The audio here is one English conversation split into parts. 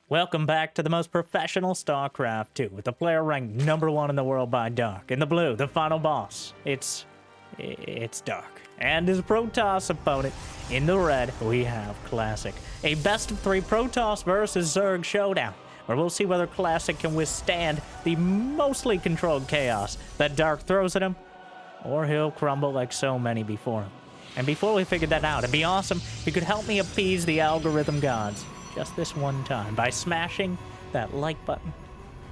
Welcome back to the most professional StarCraft 2 with the player ranked #1 in the world by Dark. In the blue, the final boss. It's Dark. And his Protoss opponent in the red, we have Classic. A best of 3 Protoss versus Zerg showdown, where we'll see whether Classic can withstand the mostly controlled chaos that Dark throws at him, or he'll crumble like so many before him. And before we figure that out, it'd be awesome if you could help me appease the algorithm gods just this one time by smashing that like button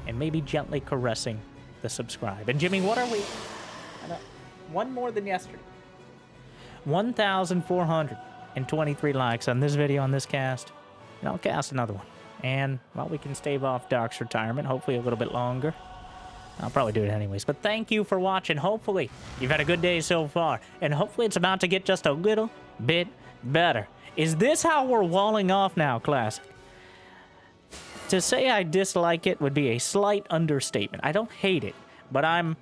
and maybe gently caressing the subscribe. And Jimmy, what are we? One more than yesterday. 1,423 likes on this video, on this cast, and I'll cast another one. And, well, we can stave off Dark's retirement, hopefully a little bit longer. I'll probably do it anyways, but thank you for watching. Hopefully you've had a good day so far, and hopefully it's about to get just a little bit better. Is this how we're walling off now, Classic? To say I dislike it would be a slight understatement. I don't hate it, but I'm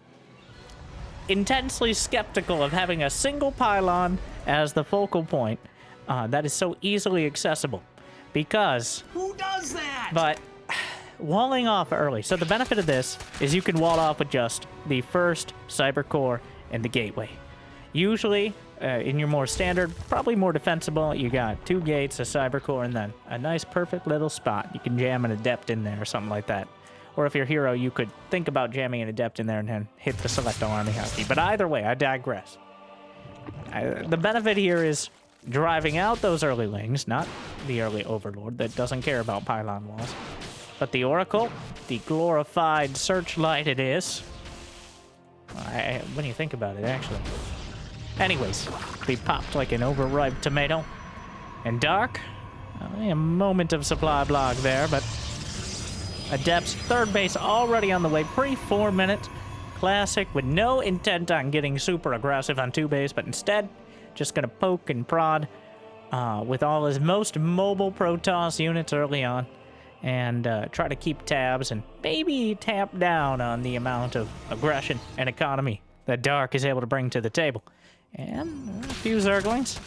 intensely skeptical of having a single pylon as the focal point that is so easily accessible. Because... Who does that? But walling off early. So the benefit of this is you can wall off with just the first cyber core and the gateway. Usually, in your more standard, probably more defensible, you got 2 gates, a cyber core, and then a nice perfect little spot. You can jam an adept in there or something like that. Or if you're hero, you could think about jamming an adept in there and then hit the select all army hotkey. But either way, I digress. The benefit here is driving out those early lings, not the early overlord that doesn't care about pylon walls. But the Oracle, the glorified searchlight it is. When you think about it, actually. Anyways, be popped like an overripe tomato. And Dark, a moment of supply block there, but Adept's third base already on the way, pre-4 minutes. Classic with no intent on getting super aggressive on 2 base, but instead just gonna poke and prod with all his most mobile Protoss units early on, and try to keep tabs and maybe tamp down on the amount of aggression and economy that Dark is able to bring to the table. And a few Zerglings.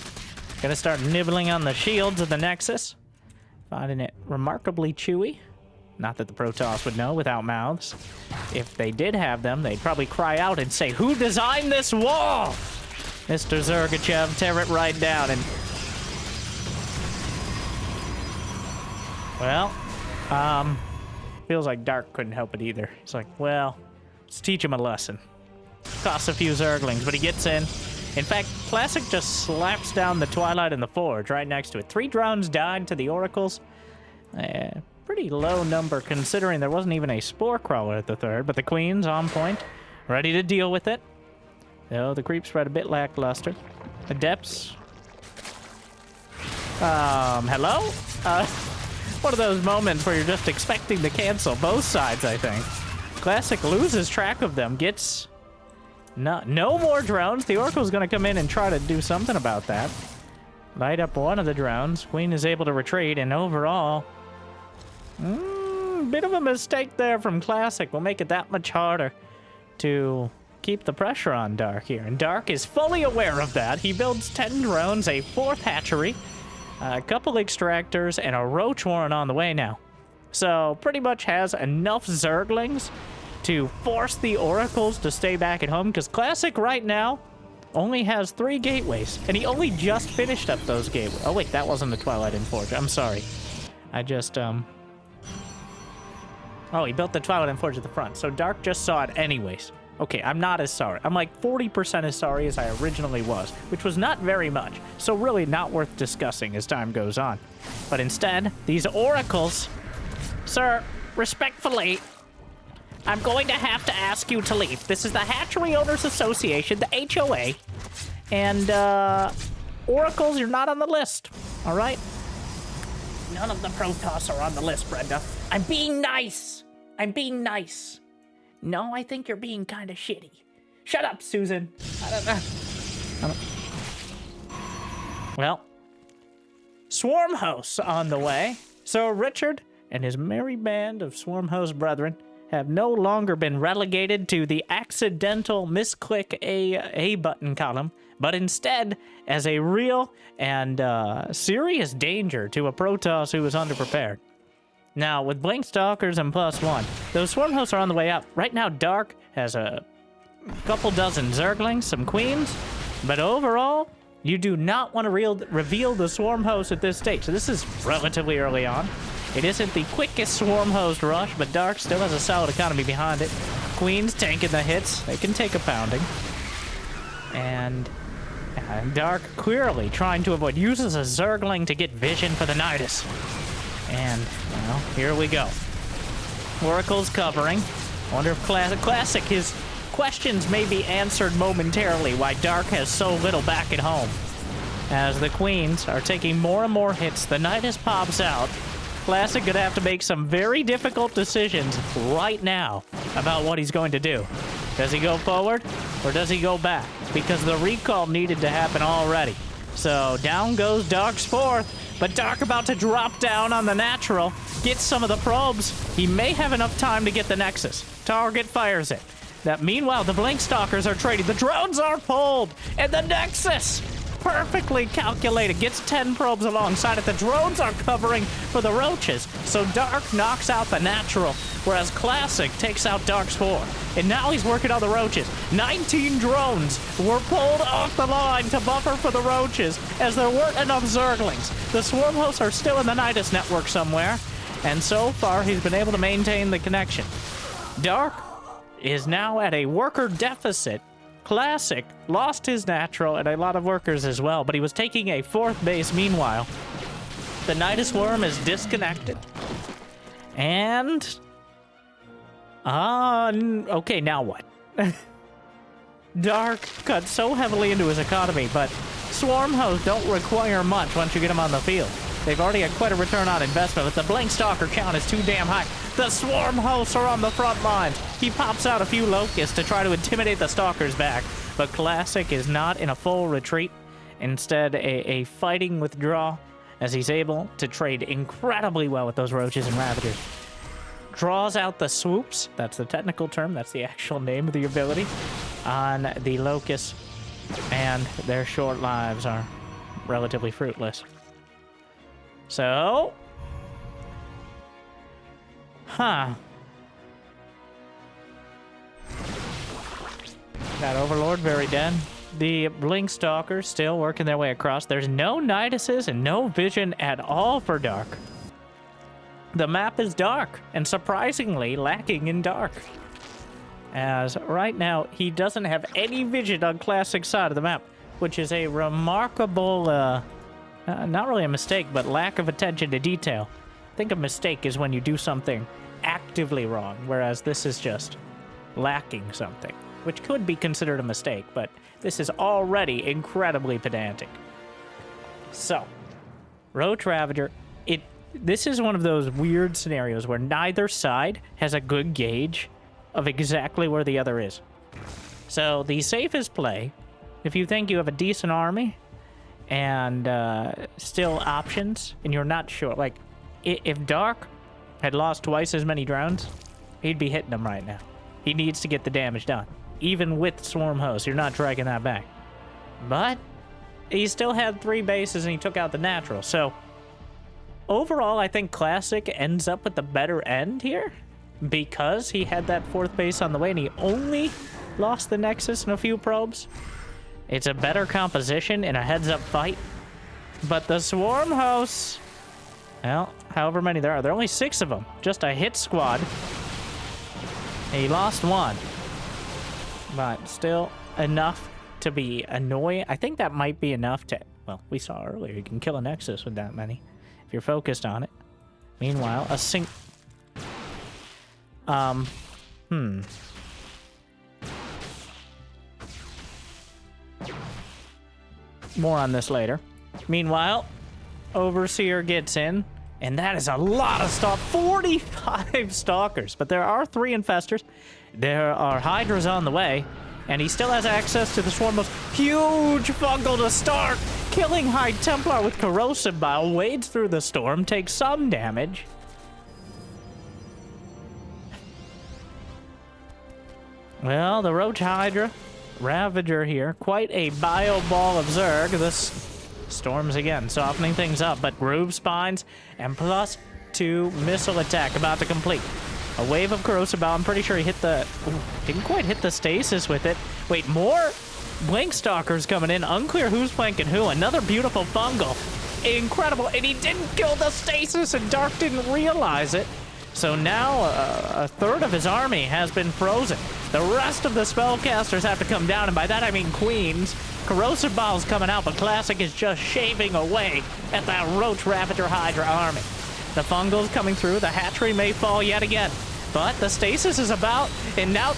Gonna start nibbling on the shields of the Nexus. Finding it remarkably chewy. Not that the Protoss would know without mouths. If they did have them, they'd probably cry out and say, "Who designed this wall?" Mr. Zergachev, tear it right down. And well, feels like Dark couldn't help it either. It's like, well, let's teach him a lesson. Costs a few Zerglings, but he gets in. In fact, Classic just slaps down the Twilight and the Forge right next to it. 3 drones died to the Oracles. Pretty low number considering there wasn't even a Spore Crawler at the 3rd, but the Queen's on point, ready to deal with it. Though the creep spread a bit lackluster. Adepts. Hello? One of those moments where you're just expecting to cancel both sides, I think. Classic loses track of them, gets... No more drones. The Oracle's gonna come in and try to do something about that. Light up one of the drones. Queen is able to retreat, and overall... bit of a mistake there from Classic. Will make it that much harder to keep the pressure on Dark here. And Dark is fully aware of that. He builds 10 drones, a 4th hatchery, a couple extractors, and a roach warren on the way now. So pretty much has enough Zerglings to force the Oracles to stay back at home, because Classic right now only has 3 gateways, and he only just finished up those gateways. Oh wait, that wasn't the Twilight and Forge. I'm sorry. I just, Oh, he built the Twilight and Forge at the front, so Dark just saw it anyways. Okay, I'm not as sorry. I'm like 40% as sorry as I originally was, which was not very much, so really not worth discussing as time goes on. But instead, these Oracles... Sir, respectfully, I'm going to have to ask you to leave. This is the Hatchery Owners Association, the HOA, and, Oracles, you're not on the list, all right? None of the Protoss are on the list, Brenda. I'm being nice. I'm being nice. No, I think you're being kind of shitty. Shut up, Susan. I don't know. Well, Swarm Hosts on the way. So Richard and his merry band of Swarm Host brethren have no longer been relegated to the accidental misclick A button column, but instead as a real and serious danger to a Protoss who was underprepared. Now, with Blink Stalkers and +1, those Swarm Hosts are on the way up. Right now, Dark has a couple dozen Zerglings, some Queens, but overall, you do not want to reveal the Swarm Host at this stage. So this is relatively early on. It isn't the quickest Swarm Host rush, but Dark still has a solid economy behind it. Queens tanking the hits. They can take a pounding. And Dark clearly trying to avoid. Uses a Zergling to get vision for the Nidus. And, well, here we go. Oracle's covering. Wonder if Classic, his questions may be answered momentarily why Dark has so little back at home. As the Queens are taking more and more hits, the Nidus pops out. Classic gonna have to make some very difficult decisions right now about what he's going to do. Does he go forward or does he go back? Because the recall needed to happen already. So down goes Dark's fourth, but Dark about to drop down on the natural, get some of the probes. He may have enough time to get the Nexus. Target fires it. Meanwhile, the Blink Stalkers are trading. The drones are pulled, and the Nexus, perfectly calculated, gets 10 probes alongside it. The drones are covering for the roaches, so Dark knocks out the natural, whereas Classic takes out Dark's 4. And now he's working on the roaches. 19 drones were pulled off the line to buffer for the roaches, as there weren't enough Zerglings. The Swarm Hosts are still in the Nidus network somewhere, and so far he's been able to maintain the connection. Dark is now at a worker deficit. Classic lost his natural and a lot of workers as well, but he was taking a 4th base meanwhile. The Nidus Worm is disconnected. And... okay, now what? Dark cut so heavily into his economy, but Swarm Hosts don't require much once you get them on the field. They've already had quite a return on investment, but the Blink Stalker count is too damn high. The Swarm Hosts are on the front lines. He pops out a few Locusts to try to intimidate the Stalkers back, but Classic is not in a full retreat. Instead, a fighting withdrawal, as he's able to trade incredibly well with those Roaches and Ravagers. Draws out the swoops, that's the technical term, that's the actual name of the ability, on the Locusts, and their short lives are relatively fruitless. So, that Overlord very dead. The Blink Stalkers still working their way across. There's no Niduses and no vision at all for Dark. The map is dark, and surprisingly lacking in Dark. As right now, he doesn't have any vision on Classic side of the map, which is a remarkable, not really a mistake, but lack of attention to detail. I think a mistake is when you do something actively wrong, whereas this is just lacking something, which could be considered a mistake, but this is already incredibly pedantic. So, Roach Ravager, this is one of those weird scenarios where neither side has a good gauge of exactly where the other is. So, the safest play, if you think you have a decent army, and still options, and you're not sure. Like, if Dark had lost twice as many drones, he'd be hitting them right now. He needs to get the damage done. Even with Swarm Host, you're not dragging that back. But he still had 3 bases, and he took out the natural. So, overall, I think Classic ends up with the better end here, because he had that 4th base on the way, and he only lost the Nexus and a few probes. It's a better composition in a heads-up fight. But the Swarm Hosts, well, however many there are only 6 of them. Just a hit squad. He lost 1. But still enough to be annoying. I think that might be enough to... Well, we saw earlier, you can kill a Nexus with that many, if you're focused on it. Meanwhile, more on this later. Meanwhile, Overseer gets in, and that is a lot of 45 Stalkers. But there are 3 Infestors. There are Hydras on the way, and he still has access to the Swarm Host. Huge fungal to start, killing High Templar with Corrosive Bile, wades through the storm, takes some damage. Well, the Roach Hydra Ravager here, quite a bio ball of Zerg. This storms again, softening things up, but Groove Spines and plus 2 missile attack about to complete. A wave of corrosive bow. I'm pretty sure he hit the... Ooh, didn't quite hit the stasis with it. Wait, more blink stalkers coming in. Unclear who's flanking who. Another beautiful fungal. Incredible. And he didn't kill the stasis, and Dark didn't realize it. So now a third of his army has been frozen. The rest of the spellcasters have to come down, and by that I mean queens. Corrosive Bow's coming out, but Classic is just shaving away at that Roach Ravager Hydra army. The fungal's coming through. The hatchery may fall yet again. But the stasis is about, and now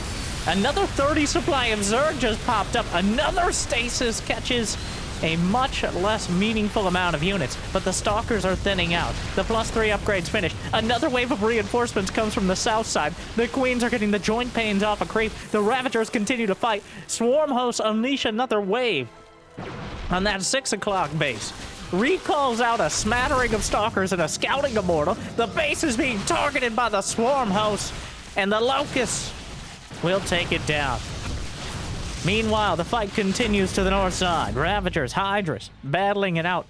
another 30 supply of Zerg just popped up. Another stasis catches a much less meaningful amount of units, but the Stalkers are thinning out. The +3 upgrades finished. Another wave of reinforcements comes from the south side. The Queens are getting the joint pains off a creep. The Ravagers continue to fight. Swarm Hosts unleash another wave on that 6 o'clock base. Recalls out a smattering of Stalkers and a Scouting Immortal. The base is being targeted by the Swarm Hosts, and the Locusts will take it down. Meanwhile, the fight continues to the north side. Ravagers, Hydras, battling it out.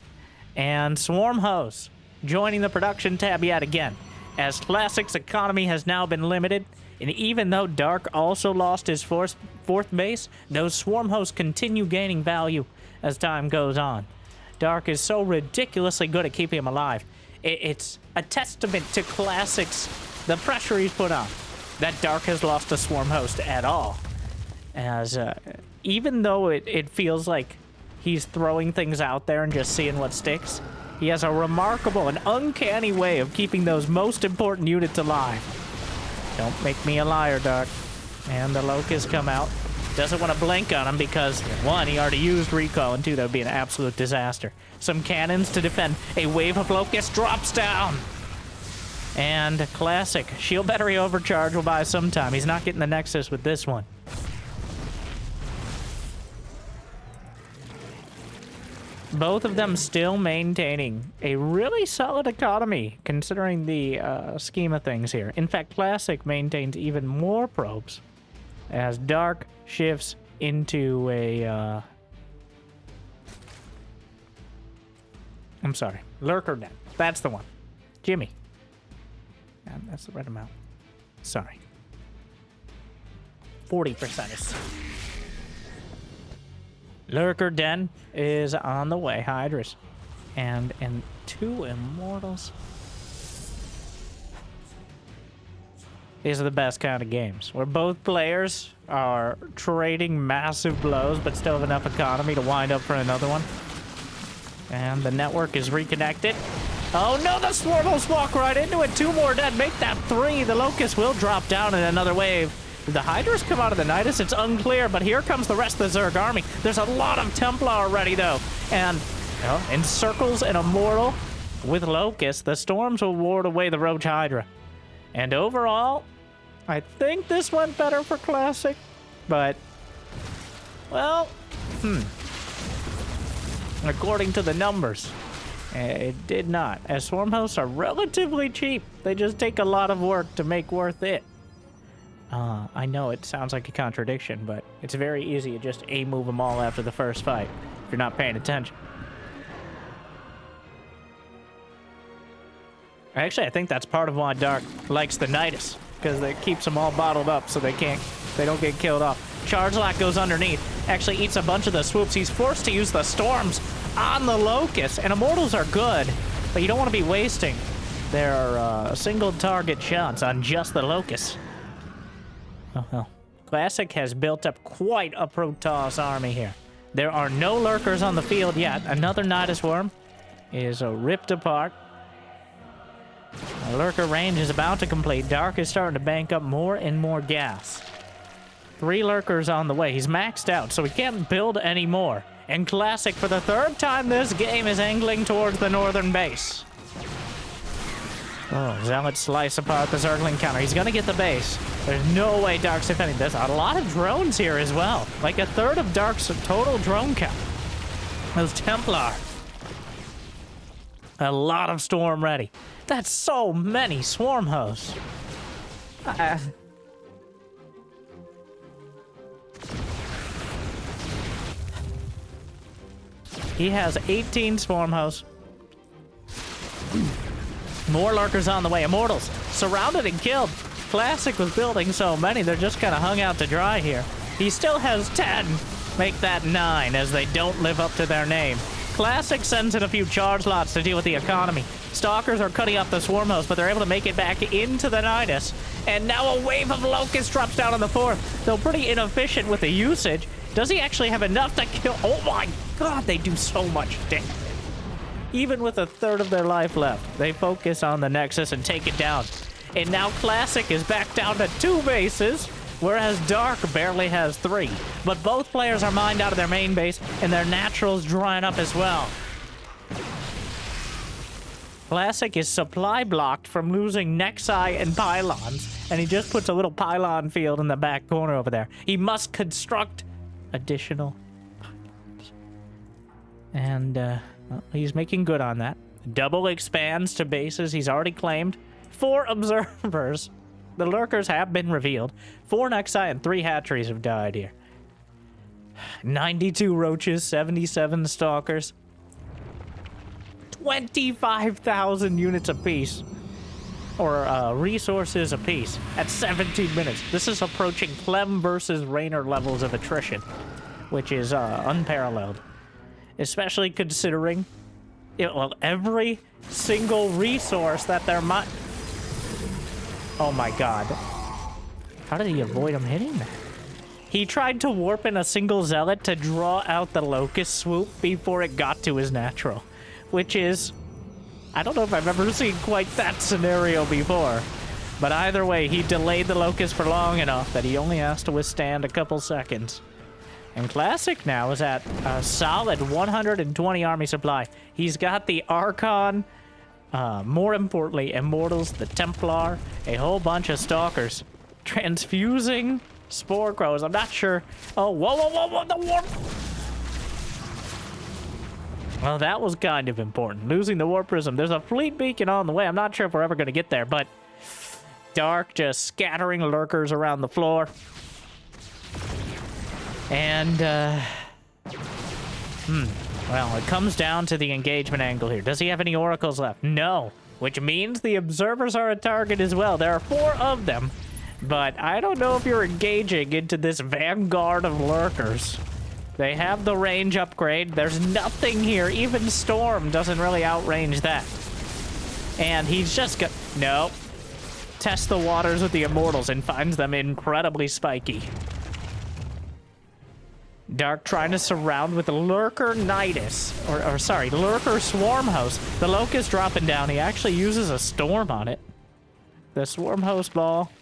And Swarm Hosts joining the production tab yet again, as Classic's economy has now been limited. And even though Dark also lost his fourth base, those Swarm Hosts continue gaining value as time goes on. Dark is so ridiculously good at keeping him alive. It's a testament to Classic's, the pressure he's put on, that Dark has lost a Swarm Host at all. As even though it feels like he's throwing things out there and just seeing what sticks, he has a remarkable and uncanny way of keeping those most important units alive. Don't make me a liar, Dark. And the Locusts come out. Doesn't want to blink on him because, 1, he already used recall, and 2, that would be an absolute disaster. Some cannons to defend. A wave of Locusts drops down. And Classic. Shield battery overcharge will buy some time. He's not getting the Nexus with this one. Both of them still maintaining a really solid economy, considering the scheme of things here. In fact, Classic maintains even more probes, as Dark shifts into a... I'm sorry, Lurker Den. That's the one. Jimmy. That's the right amount. Sorry. 40% is... Lurker Den is on the way. Hydras. And 2 Immortals. These are the best kind of games, where both players are trading massive blows, but still have enough economy to wind up for another one. And the network is reconnected. Oh no, the Swarm Hosts walk right into it. 2 more dead. Make that 3. The Locust will drop down in another wave. Did the Hydras come out of the Nidus? It's unclear, but here comes the rest of the Zerg army. There's a lot of Templar already, though. And, encircles an Immortal with Locust. The Storms will ward away the Roach Hydra. And overall, I think this went better for Classic, but, well, according to the numbers, it did not. As Swarm Hosts are relatively cheap. They just take a lot of work to make worth it. I know it sounds like a contradiction, but it's very easy to just A-move them all after the first fight, if you're not paying attention. Actually, I think that's part of why Dark likes the Nidus, because it keeps them all bottled up so they don't get killed off. Charge Lock goes underneath, actually eats a bunch of the swoops. He's forced to use the Storms on the Locust, and Immortals are good, but you don't want to be wasting their single target shots on just the Locust. Oh, well. Classic has built up quite a Protoss army here. There are no Lurkers on the field yet. Another Nidus Worm is ripped apart. Lurker range is about to complete. Dark is starting to bank up more and more gas. 3 Lurkers on the way. He's maxed out, so he can't build any more. And Classic, for the 3rd time this game, is angling towards the northern base. Oh, Zealots slice apart the Zergling counter. He's gonna get the base. There's no way Dark's defending. There's a lot of drones here as well. Like a 1/3 of Dark's total drone count. Those Templar. A lot of Storm ready. That's so many Swarm Hosts. He has 18 Swarm Hosts. More lurkers on the way. Immortals surrounded and killed. Classic was building so many, they're just kind of hung out to dry here. He still has 10. Make that 9, as they don't live up to their name. Classic sends in a few charge lots to deal with the economy. Stalkers are cutting off the Swarm Host, but they're able to make it back into the Nidus. And now a wave of Locusts drops down on the 4th. Though pretty inefficient with the usage. Does he actually have enough to kill? Oh my god, they do so much damage. Even with a third of their life left, they focus on the Nexus and take it down. And now Classic is back down to 2 bases, whereas Dark barely has 3. But both players are mined out of their main base, and their naturals drying up as well. Classic is supply blocked from losing Nexi and pylons, and he just puts a little pylon field in the back corner over there. He must construct additional pylons. And, well, he's making good on that. Double expands to bases he's already claimed. 4 observers. The lurkers have been revealed. 4 Nexi and 3 hatcheries have died here. 92 roaches, 77 stalkers. 25,000 units apiece. Or resources apiece at 17 minutes. This is approaching Clem versus Raynor levels of attrition, which is unparalleled. Especially considering every single resource that there might... Oh my god. How did he avoid him hitting that? He tried to warp in a single zealot to draw out the locust swoop before it got to his natural. Which is... I don't know if I've ever seen quite that scenario before. But either way, he delayed the locust for long enough that he only has to withstand a couple seconds. And Classic now is at a solid 120 army supply. He's got the Archon... more importantly, Immortals, the Templar, a whole bunch of Stalkers. Transfusing Spore Crows. I'm not sure. Oh, whoa, the warp! Well, that was kind of important. Losing the Warp Prism. There's a fleet beacon on the way. I'm not sure if we're ever going to get there, but... Dark just scattering lurkers around the floor. And, well, it comes down to the engagement angle here. Does he have any oracles left? No. Which means the observers are a target as well. There are 4 of them. But I don't know if you're engaging into this vanguard of lurkers. They have the range upgrade. There's nothing here. Even Storm doesn't really outrange that. And he's just got... No. Tests the waters with the Immortals and finds them incredibly spiky. Dark trying to surround with Lurker Nidus. Or sorry, Lurker Swarm Host. The Locust dropping down. He actually uses a Storm on it. The Swarm Host ball.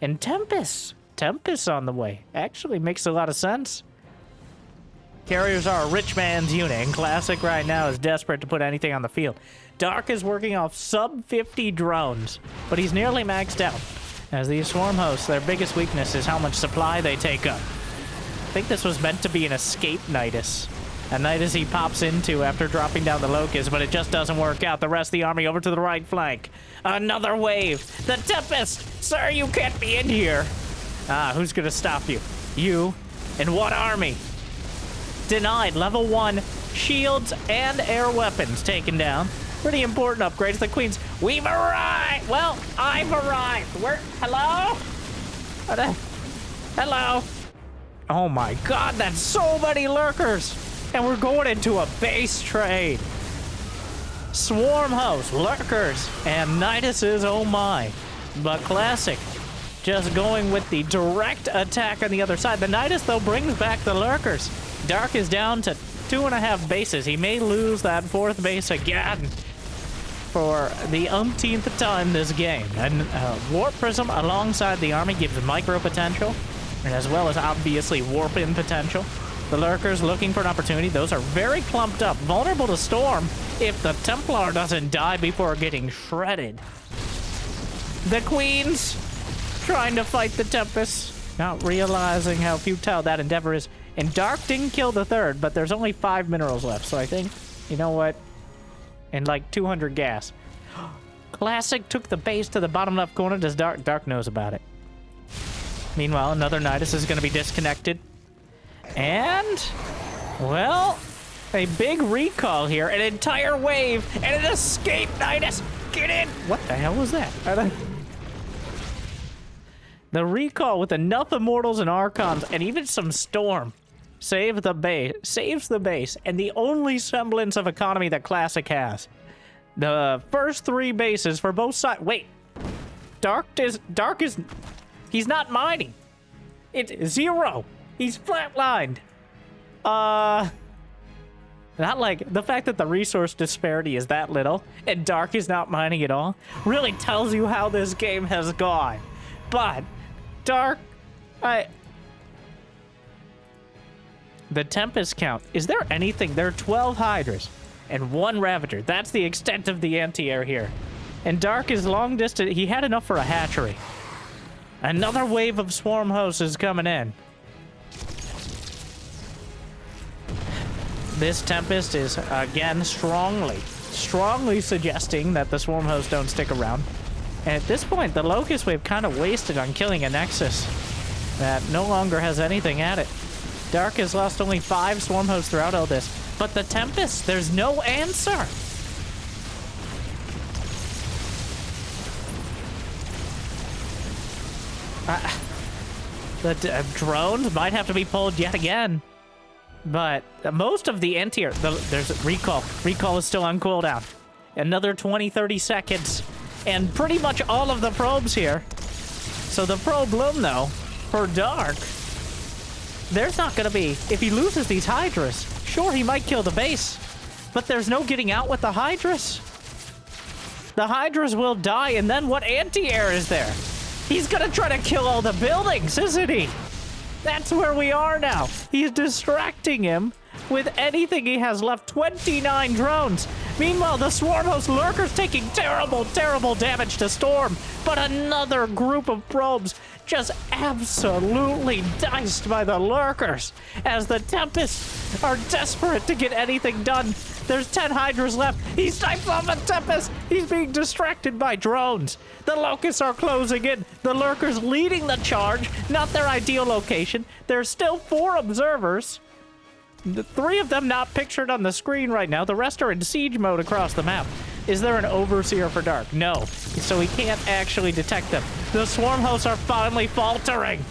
And Tempest. Tempest on the way. Actually makes a lot of sense. Carriers are a rich man's unit, and Classic right now is desperate to put anything on the field. Dark is working off sub-50 drones, but he's nearly maxed out. As these Swarm Hosts, their biggest weakness is how much supply they take up. I think this was meant to be an escape Nidus. A Nidus he pops into after dropping down the Locust, but it just doesn't work out. The rest of the army over to the right flank. Another wave. The Tempest! Sir, you can't be in here. Ah, who's gonna stop you? You. And what army? Denied. Level 1 shields and air weapons taken down. Pretty important upgrades. The Queens. We've arrived! Well, I've arrived. Where? Hello? Hello? Oh my god, that's so many lurkers! And we're going into a base trade. Swarm Host, lurkers, and Niduses, oh my. But Classic just going with the direct attack on the other side. The Nidus, though, brings back the lurkers. Dark is down to 2.5 bases. He may lose that 4th base again for the umpteenth time this game. And Warp Prism alongside the army gives micro potential, and as well as obviously warp in potential. The lurkers looking for an opportunity. Those are very clumped up, vulnerable to Storm if the Templar doesn't die before getting shredded. The Queens trying to fight the Tempest, not realizing how futile that endeavor is. And Dark didn't kill the 3rd, but there's only 5 minerals left, so I think, you know what? And like 200 gas. Classic took the base to the bottom left corner. Does Dark? Dark knows about it. Meanwhile, another Nidus is going to be disconnected. And, well, a big recall here. An entire wave and an escape Nidus Get in! What the hell was that? The recall with enough Immortals and Archons and even some Storm saves the base, and the only semblance of economy that Classic has. The first 3 bases for both sides. Wait. Dark is... He's not mining. It's 0. He's flatlined. Not like the fact that the resource disparity is that little and Dark is not mining at all really tells you how this game has gone. But Dark, the Tempest count. Is there anything? There are 12 Hydras and 1 Ravager. That's the extent of the anti-air here. And Dark is long distance. He had enough for a hatchery. Another wave of Swarm Hosts is coming in. This Tempest is, again, strongly suggesting that the Swarm Hosts don't stick around. And at this point, the Locust Wave kind of wasted on killing a Nexus that no longer has anything at it. Dark has lost only 5 Swarm Hosts throughout all this. But the Tempest, there's no answer. The drones might have to be pulled yet again. But most of the anti-air... There's recall. Recall is still on cooldown. Another 20-30 seconds. And pretty much all of the probes here. So the probe bloom, though, for Dark, there's not going to be... If he loses these Hydras, sure, he might kill the base. But there's no getting out with the Hydras. The Hydras will die, and then what anti-air is there? He's going to try to kill all the buildings, isn't he? That's where we are now. He's distracting him with anything he has left. 29 drones. Meanwhile, the Swarm Host Lurker's taking terrible, terrible damage to Storm. But another group of probes just absolutely diced by the Lurkers as the Tempests are desperate to get anything done. There's 10 Hydras left. He snipes off a Tempest. He's being distracted by drones. The Locusts are closing in. The Lurkers leading the charge. Not their ideal location. There's still 4 observers. The 3 of them not pictured on the screen right now. The rest are in siege mode across the map. Is there an Overseer for Dark? No. So he can't actually detect them. The Swarm Hosts are finally faltering.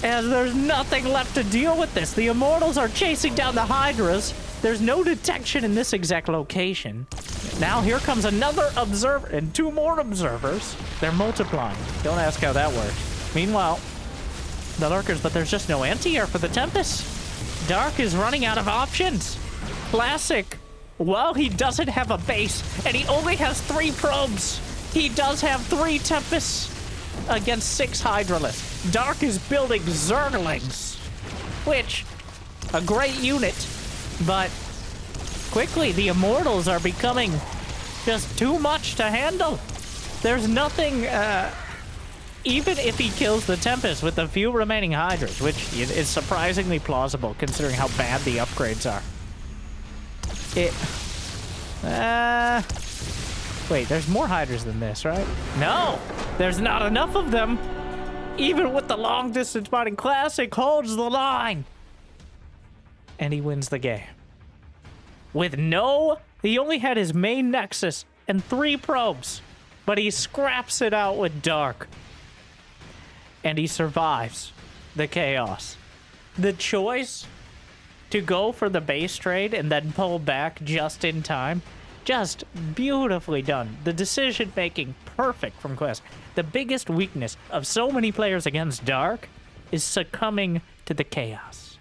As there's nothing left to deal with this. The Immortals are chasing down the Hydras. There's no detection in this exact location. Now here comes another observer and 2 more observers. They're multiplying. Don't ask how that works. Meanwhile, the Lurkers, but there's just no anti-air for the Tempest. Dark is running out of options. Classic. Well, he doesn't have a base, and he only has 3 probes. He does have 3 Tempests against 6 Hydralisks. Dark is building Zerglings, which, a great unit, but quickly the Immortals are becoming just too much to handle. There's nothing, even if he kills the Tempest with the few remaining Hydras, which is surprisingly plausible considering how bad the upgrades are. Wait, there's more Hydras than this, right? No, there's not enough of them. Even with the long distance fighting, Classic holds the line. And he wins the game. With he only had his main Nexus and 3 probes, but he scraps it out with Dark. And he survives the chaos. The choice to go for the base trade and then pull back just in time, just beautifully done. The decision making perfect from Quest. The biggest weakness of so many players against Dark is succumbing to the chaos.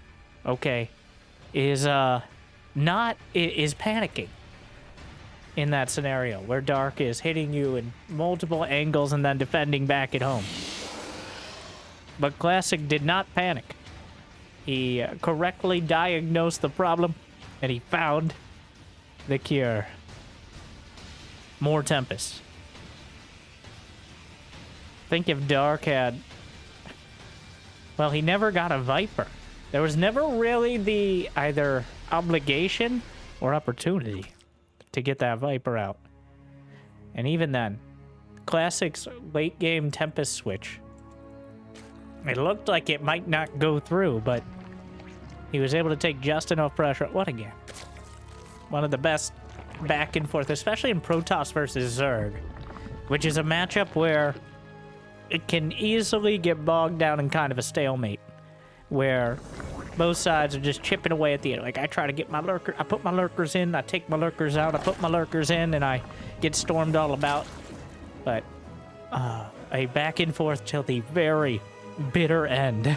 Okay, is panicking in that scenario where Dark is hitting you in multiple angles and then defending back at home. But Classic did not panic. He correctly diagnosed the problem, and he found the cure. More Tempests. Think if Dark had... Well, he never got a Viper. There was never really the either obligation or opportunity to get that Viper out. And even then, Classic's late game Tempest switch, it looked like it might not go through, but he was able to take just enough pressure. What a game. One of the best back and forth, especially in Protoss versus Zerg, which is a matchup where it can easily get bogged down in kind of a stalemate, where both sides are just chipping away at the end. Like, I try to get my lurker, I put my lurkers in, I take my lurkers out, I put my lurkers in, and I get stormed all about. But a back and forth till the very bitter end.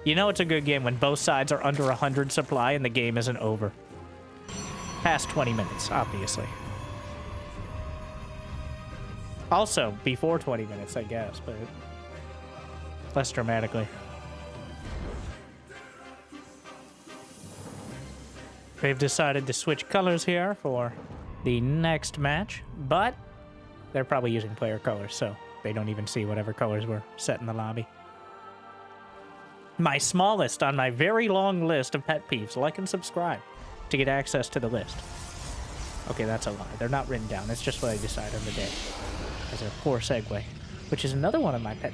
You know it's a good game when both sides are under 100 supply and the game isn't over. Past 20 minutes, obviously. Also, before 20 minutes, I guess, but less dramatically. They've decided to switch colors here for the next match, but they're probably using player colors, so they don't even see whatever colors were set in the lobby. My smallest on my very long list of pet peeves. Like and subscribe to get access to the list. Okay, that's a lie. They're not written down. It's just what I decide on the day. As a poor segue, which is another one of my pet.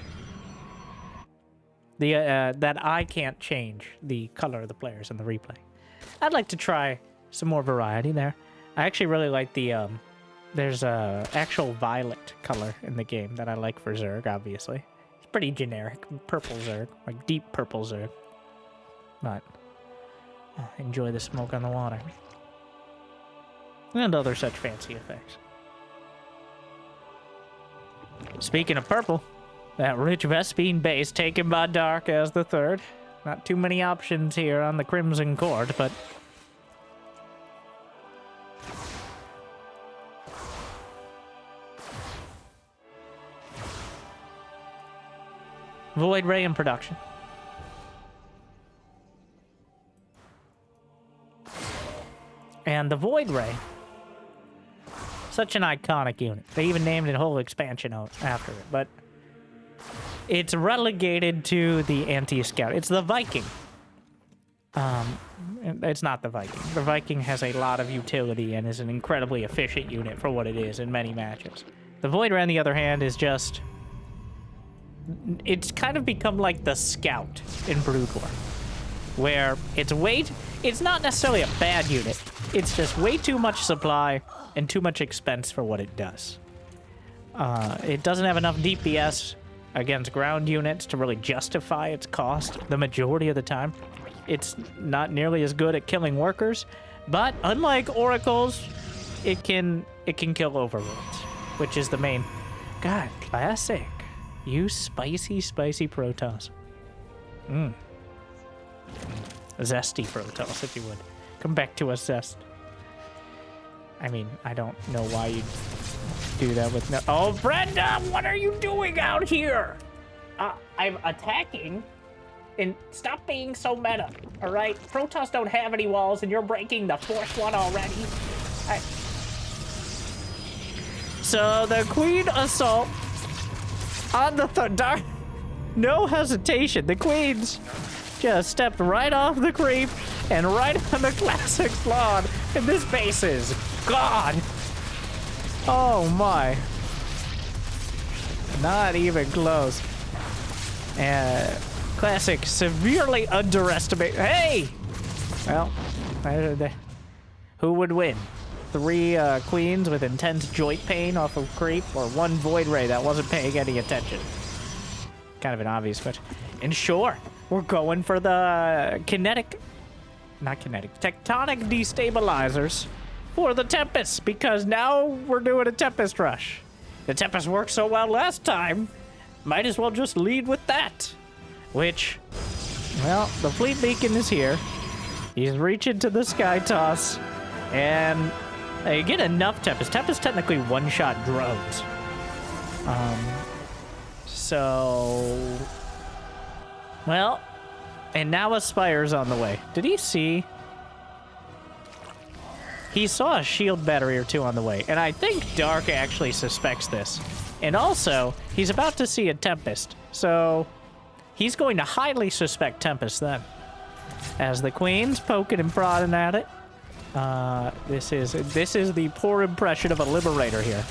That I can't change the color of the players in the replay. I'd like to try some more variety there. I actually really like the there's a actual violet color in the game that I like for Zerg. Obviously, it's pretty generic, purple Zerg, like deep purple Zerg. But enjoy the smoke on the water and other such fancy effects. Speaking of purple, that rich Vespine base taken by Dark as the third. Not too many options here on the Crimson Court, but Void Ray in production. And the Void Ray, such an iconic unit. They even named a whole expansion out after it, but it's relegated to the anti-scout. It's the Viking. It's not the Viking. The Viking has a lot of utility and is an incredibly efficient unit for what it is in many matches. The Void Ray, on the other hand, is just... It's kind of become like the Scout in Brood War, where it's not necessarily a bad unit. It's just way too much supply and too much expense for what it does. It doesn't have enough DPS against ground units to really justify its cost the majority of the time. It's not nearly as good at killing workers, but unlike oracles, it can kill overlords, which is the main... God, classic. You spicy, spicy Protoss. Zesty Protoss, if you would. Come back to us, Zest. I mean, I don't know why you'd do that with no... Oh, Brenda, what are you doing out here? I'm attacking. And stop being so meta, all right? Protoss don't have any walls, and you're breaking the fourth one already. So the Queen Assault on the third... No hesitation. The Queens just stepped right off the creep and right on the classic lawn. And this base is gone. Oh my. Not even close. Classic severely underestimated. Hey! Well, who would win? 3 queens with intense joint pain off of creep, or 1 Void Ray that wasn't paying any attention? Kind of an obvious question. And sure, we're going for the tectonic destabilizers for the Tempest, because now we're doing a Tempest rush. The Tempest worked so well last time, might as well just lead with that. Which, well, the Fleet Beacon is here. He's reaching to the Sky Toss, and they get enough Tempest. Tempest technically one-shot drones. So, well, and now Aspire's on the way. Did he see? He saw a shield battery or 2 on the way, and I think Dark actually suspects this. And also, he's about to see a Tempest, so he's going to highly suspect Tempest then. As the Queen's poking and prodding at it. This is the poor impression of a Liberator here.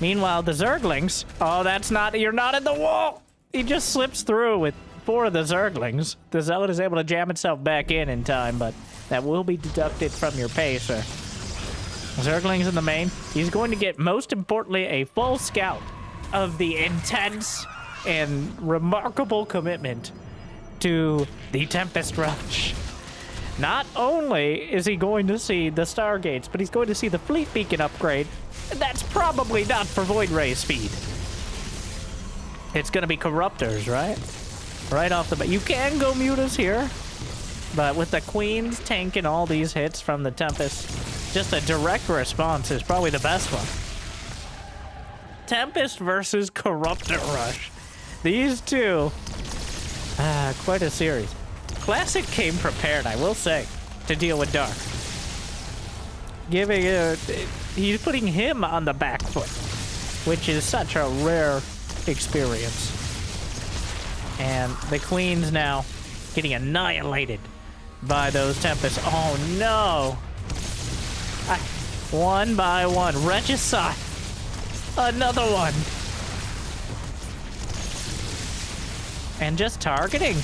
Meanwhile, the Zerglings... Oh, that's not... You're not in the wall! He just slips through with 4 of the Zerglings. The Zealot is able to jam itself back in time, but that will be deducted from your pay, sir. Zerglings in the main. He's going to get, most importantly, a full scout of the intense and remarkable commitment to the Tempest Rush. Not only is he going to see the Stargates, but he's going to see the Fleet Beacon upgrade. And that's probably not for Void Ray speed. It's going to be Corruptors, right? Right off the bat. You can go Mutas here, but with the Queens tanking all these hits from the Tempest, just a direct response is probably the best one. Tempest versus Corruptor Rush. These two, quite a series. Classic came prepared, I will say, to deal with Dark. He's putting him on the back foot, which is such a rare experience. And the Queen's now getting annihilated by those Tempests. Oh no! One by one, Regicide. Another one. And just targeting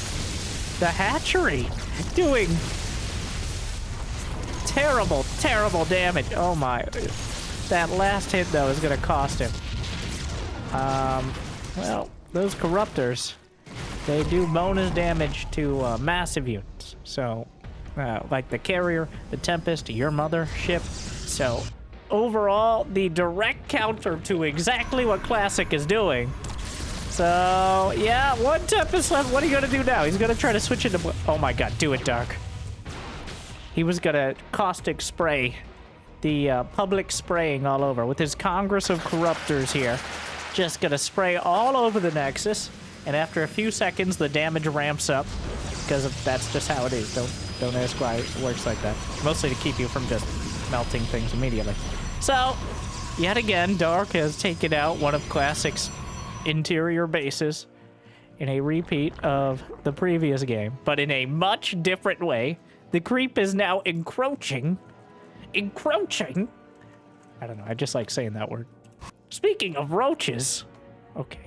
the hatchery, doing terrible, terrible damage. Oh my. That last hit, though, is going to cost him. Well, those Corruptors, they do bonus damage to massive units. So, like the Carrier, the Tempest, your mother ship. So, overall, the direct counter to exactly what Classic is doing. So, yeah, one Tempest left. What are you going to do now? He's going to try to switch into... Oh my god, do it, Dark. He was going to caustic spray the public spraying all over with his Congress of Corruptors here. Just going to spray all over the Nexus. And after a few seconds, the damage ramps up. Because that's just how it is. Don't ask why it works like that. Mostly to keep you from just melting things immediately. So, yet again, Dark has taken out one of Classic's interior bases in a repeat of the previous game, but in a much different way. The creep is now encroaching. Encroaching? I don't know, I just like saying that word. Speaking of roaches. Okay.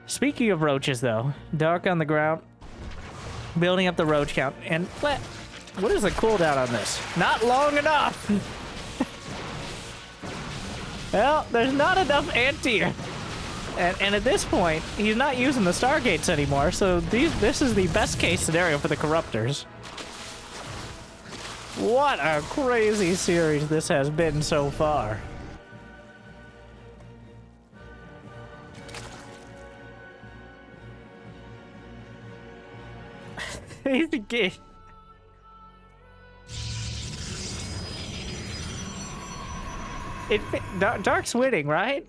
Speaking of roaches, though, Dark on the ground, building up the roach count, and what is the cooldown on this? Not long enough! Well, there's not enough anti. And at this point, he's not using the Stargates anymore, so this is the best case scenario for the Corruptors. What a crazy series this has been so far. He's a gay. Dark's winning, right?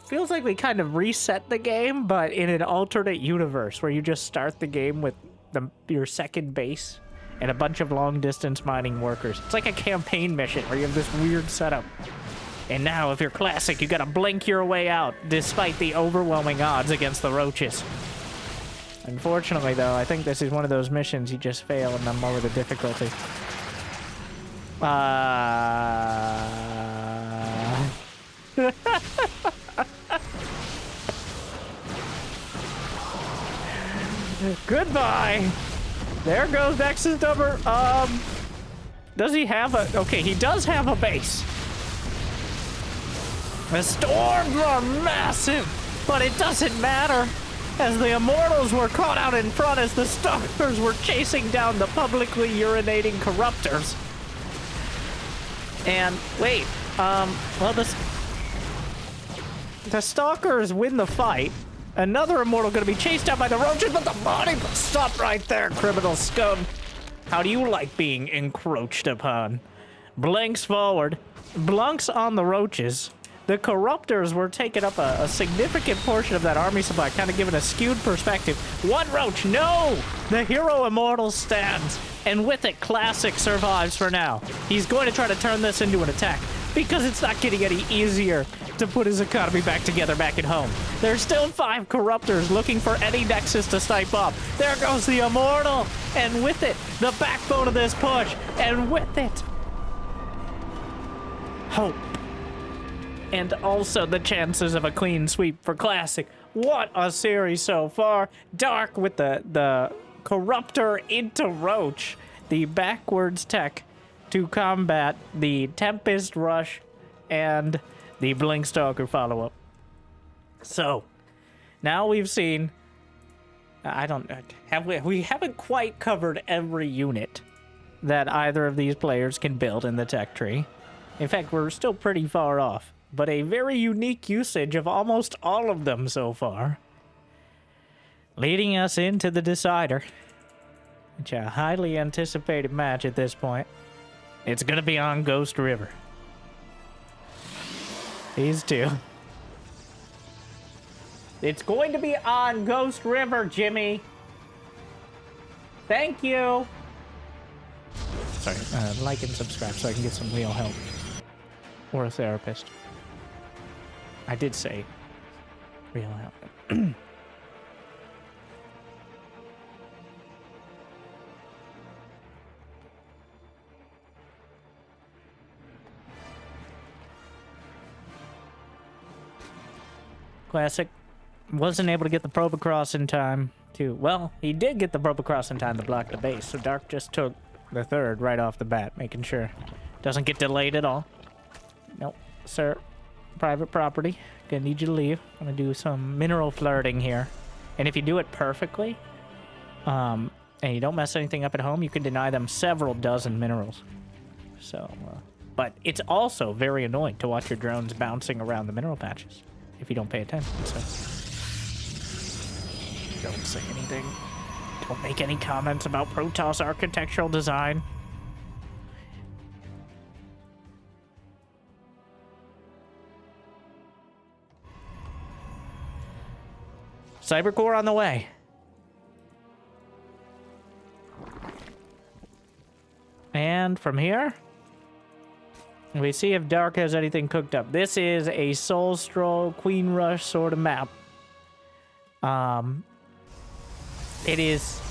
Feels like we kind of reset the game, but in an alternate universe where you just start the game with your second base and a bunch of long-distance mining workers. It's like a campaign mission where you have this weird setup. And now, if you're Classic, you gotta blink your way out, despite the overwhelming odds against the roaches. Unfortunately, though, I think this is one of those missions you just fail and then lower the difficulty. Goodbye. There goes Nexus number. Does he have a... Okay, he does have a base. The storms are massive, but it doesn't matter, as the Immortals were caught out in front as the Stalkers were chasing down the publicly urinating Corruptors. And, wait, well, the Stalkers win the fight. Another Immortal gonna be chased down by the roaches, but the body... Stop right there, criminal scum. How do you like being encroached upon? Blinks forward. Blunks on the roaches. The Corruptors were taking up a significant portion of that army supply, kind of giving a skewed perspective. One roach, no! The hero Immortal stands, and with it, Classic survives for now. He's going to try to turn this into an attack, because it's not getting any easier to put his economy back together back at home. There's still 5 Corruptors looking for any Nexus to snipe up. There goes the Immortal, and with it, the backbone of this push, and with it, hope. and also the chances of a clean sweep for Classic. What a series so far. Dark with the Corruptor into Roach, the backwards tech to combat the Tempest Rush and the Blinkstalker follow-up. So, now we've seen... we haven't quite covered every unit that either of these players can build in the tech tree. In fact, we're still pretty far off, but a very unique usage of almost all of them so far. Leading us into the decider, which is a highly anticipated match at this point. It's going to be on Ghost River. These two. It's going to be on Ghost River, Jimmy. Thank you. Sorry, like and subscribe so I can get some real help. Or a therapist. I did say real help. Classic wasn't able to get the probe across in time to... Well, he did get the probe across in time to block the base, so Dark just took the third right off the bat, making sure it doesn't get delayed at all. Nope, sir. Private property. Gonna need you to leave. I'm gonna do some mineral flirting here. And if you do it perfectly, and you don't mess anything up at home, you can deny them several dozen minerals. So, but it's also very annoying to watch your drones bouncing around the mineral patches if you don't pay attention, so... Don't say anything. Don't make any comments about Protoss architectural design. Cybercore on the way. And from here, we see if Dark has anything cooked up. This is a Soul Stroll, Queen Rush sort of map. It is,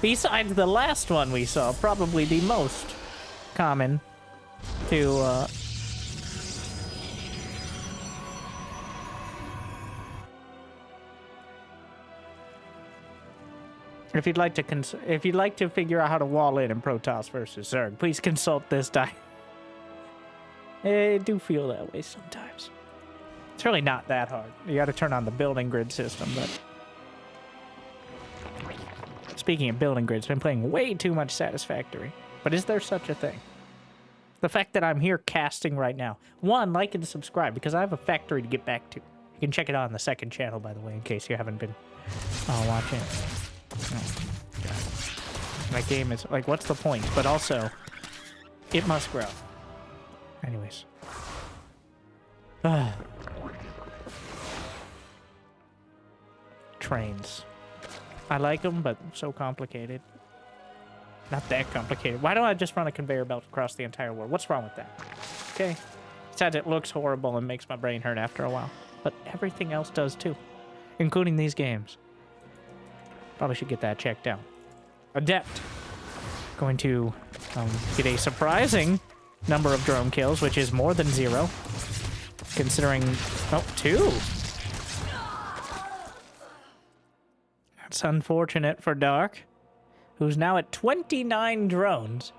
besides the last one we saw, probably the most common to, If you'd like to figure out how to wall in Protoss versus Zerg, please consult this die. I do feel that way sometimes. It's really not that hard. You got to turn on the building grid system, but... Speaking of building grids, I've been playing way too much Satisfactory. But is there such a thing? The fact that I'm here casting right now. One, like and subscribe, because I have a factory to get back to. You can check it out on the second channel, by the way, in case you haven't been watching. Oh, God. My game is... Like, what's the point? But also, it must grow. Anyways. Trains. I like them, but so complicated. Not that complicated. Why don't I just run a conveyor belt across the entire world? What's wrong with that? Okay. Besides, it looks horrible and makes my brain hurt after a while. But everything else does too. Including these games. Probably should get that checked out. Adept. Going to get a surprising number of drone kills, which is more than 0. Considering... Oh, 2! That's unfortunate for Dark, who's now at 29 drones,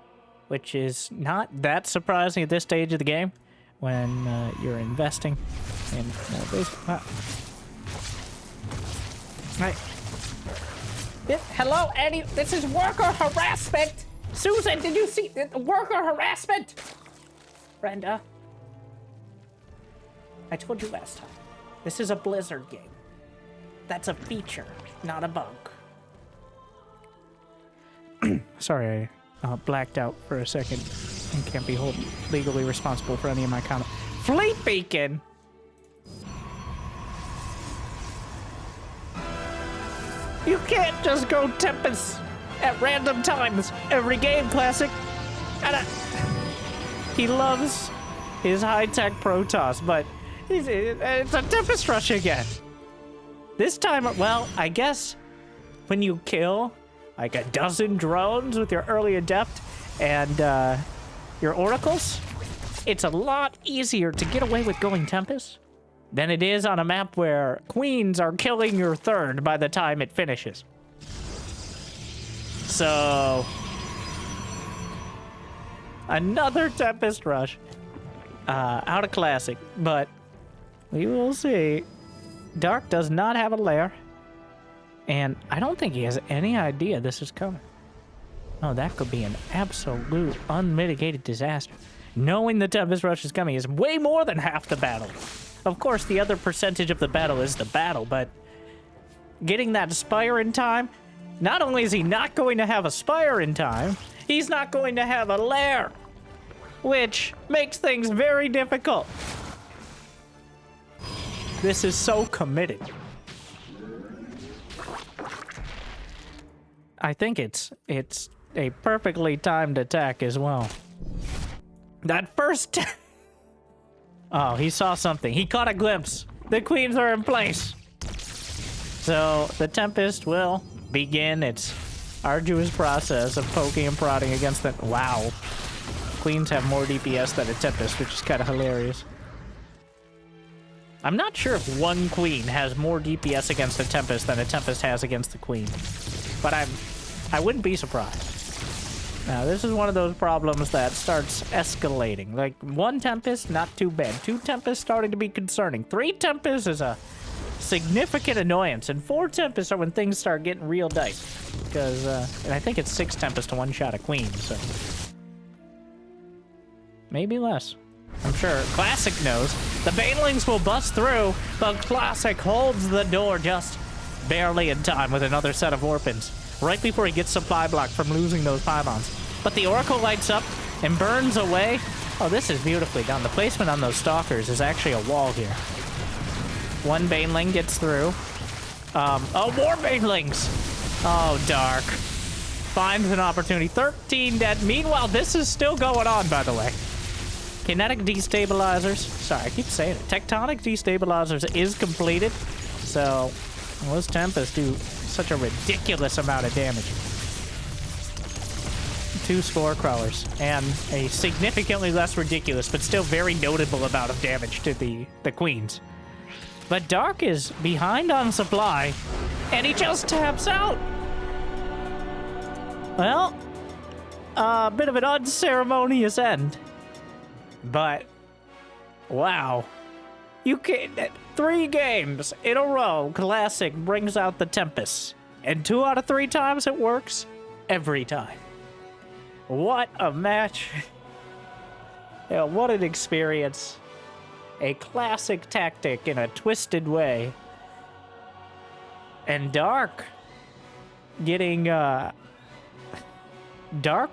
which is not that surprising at this stage of the game when you're investing in more base. Right. Hello, Eddie. This is worker harassment. Susan, did you see worker harassment? Brenda, I told you last time. This is a Blizzard game. That's a feature, not a bug. Sorry, I blacked out for a second and can't be held legally responsible for any of my comments. Fleet Beacon! You can't just go Tempest at random times every game, Classic. And he loves his high-tech Protoss, but it's a Tempest Rush again. This time, well, I guess when you kill like a dozen drones with your early Adept and your Oracles, it's a lot easier to get away with going Tempest than it is on a map where queens are killing your third by the time it finishes. So, another Tempest rush out of Classic, but we will see. Dark does not have a lair, and I don't think he has any idea this is coming. Oh, that could be an absolute unmitigated disaster. Knowing the Tempest rush is coming is way more than half the battle. Of course, the other percentage of the battle is the battle, but getting that Spire in time, not only is he not going to have a Spire in time, he's not going to have a lair, which makes things very difficult. This is so committed. I think it's a perfectly timed attack as well. That first... Oh, he saw something. He caught a glimpse. The queens are in place. So the Tempest will begin its arduous process of poking and prodding against them. Wow. Queens have more DPS than a Tempest, which is kind of hilarious. I'm not sure if one queen has more DPS against a Tempest than a Tempest has against the queen. But I wouldn't be surprised. Now, this is one of those problems that starts escalating. Like, one Tempest, not too bad. 2 Tempests starting to be concerning. 3 Tempests is a significant annoyance. And 4 Tempests are when things start getting real dicey. Because, and I think it's 6 Tempests to one-shot a queen, so... Maybe less. I'm sure Classic knows. The Banelings will bust through, but Classic holds the door just barely in time with another set of Orphans. Right before he gets supply block from losing those pylons. But the Oracle lights up and burns away. Oh, this is beautifully done. The placement on those Stalkers is actually a wall here. One Baneling gets through. Oh, more Banelings! Oh, Dark. Finds an opportunity. 13 dead. Meanwhile, this is still going on, by the way. Kinetic destabilizers. Sorry, I keep saying it. Tectonic destabilizers is completed. So, those Tempests do such a ridiculous amount of damage. 2 Spore Crawlers, and a significantly less ridiculous, but still very notable amount of damage to the queens. But Dark is behind on supply, and he just taps out. Well, a bit of an unceremonious end. But, wow. You can 3 games in a row, Classic brings out the Tempest. And 2 out of 3 times it works. Every time. What a match. Yeah, what an experience. A classic tactic in a twisted way. And Dark getting, Dark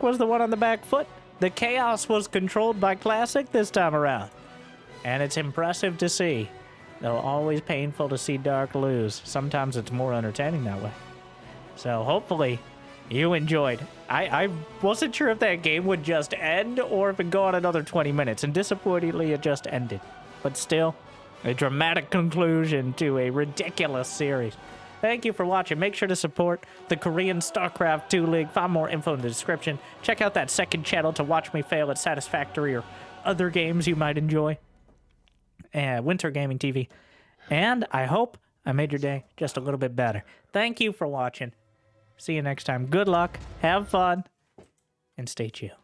was the one on the back foot. The chaos was controlled by Classic this time around. And it's impressive to see, though always painful to see Dark lose. Sometimes it's more entertaining that way. So hopefully you enjoyed. I wasn't sure if that game would just end or if it'd go on another 20 minutes, and disappointingly it just ended. But still, a dramatic conclusion to a ridiculous series. Thank you for watching. Make sure to support the Korean StarCraft 2 League. Find more info in the description. Check out that second channel to watch me fail at Satisfactory or other games you might enjoy. Winter Gaming TV. And I hope I made your day just a little bit better. Thank you for watching. See you next time. Good luck, have fun, and stay chill.